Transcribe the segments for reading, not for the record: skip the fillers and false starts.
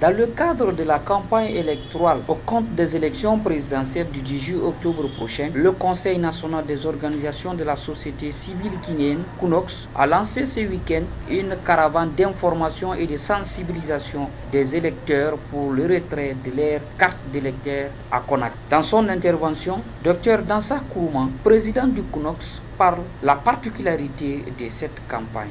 Dans le cadre de la campagne électorale au compte des élections présidentielles du 18 octobre prochain, le Conseil national des organisations de la société civile guinéenne, CUNOX, a lancé ce week-end une caravane d'information et de sensibilisation des électeurs pour le retrait de leur carte d'électeur à Conakry. Dans son intervention, Dr Dansa Kourouman, président du CUNOX, parle de la particularité de cette campagne.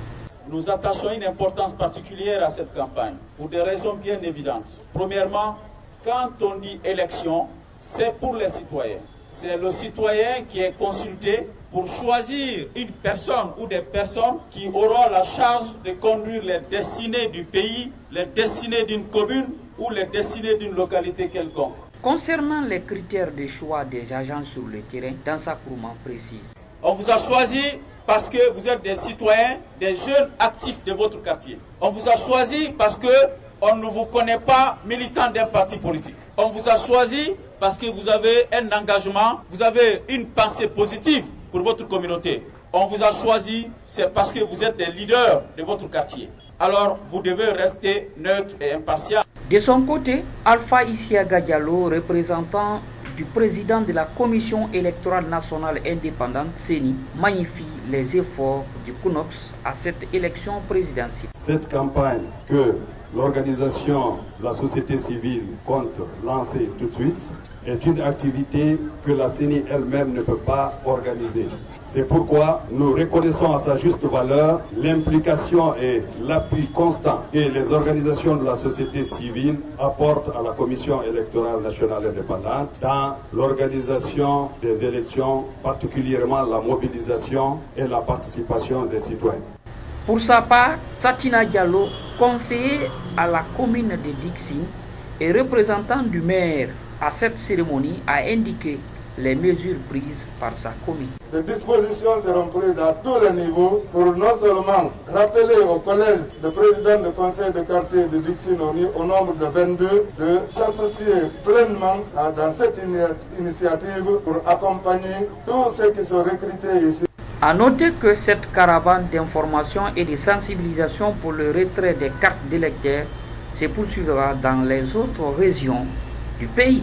Nous attachons une importance particulière à cette campagne pour des raisons bien évidentes. Premièrement, quand on dit élection, c'est pour les citoyens. C'est le citoyen qui est consulté pour choisir une personne ou des personnes qui auront la charge de conduire les destinées du pays, les destinées d'une commune ou les destinées d'une localité quelconque. Concernant les critères de choix des agents sur le terrain, Dansa Kourouman précise. On vous a choisi parce que vous êtes des citoyens, des jeunes actifs de votre quartier. On vous a choisi parce qu'on ne vous connaît pas militant d'un parti politique. On vous a choisi parce que vous avez un engagement, vous avez une pensée positive pour votre communauté. On vous a choisi, c'est parce que vous êtes des leaders de votre quartier. Alors, vous devez rester neutre et impartial. De son côté, Alpha Isiaga Diallo, représentant du président de la Commission électorale nationale indépendante, CENI, magnifie les efforts du CUNOX à cette élection présidentielle. Cette campagne que l'organisation de la société civile compte lancer tout de suite est une activité que la CENI elle-même ne peut pas organiser. C'est pourquoi nous reconnaissons à sa juste valeur l'implication et l'appui constant que les organisations de la société civile apportent à la Commission électorale nationale indépendante dans l'organisation des élections, particulièrement la mobilisation et la participation des citoyens. Pour sa part, Satina Diallo, conseiller à la commune de Dixine et représentant du maire à cette cérémonie, a indiqué les mesures prises par sa commune. Des dispositions seront prises à tous les niveaux pour non seulement rappeler au collège de présidents de conseil de quartier de Dixine au nombre de 22 de s'associer pleinement dans cette initiative pour accompagner tous ceux qui sont recrutés ici. A noter que cette caravane d'information et de sensibilisation pour le retrait des cartes d'électeurs se poursuivra dans les autres régions du pays.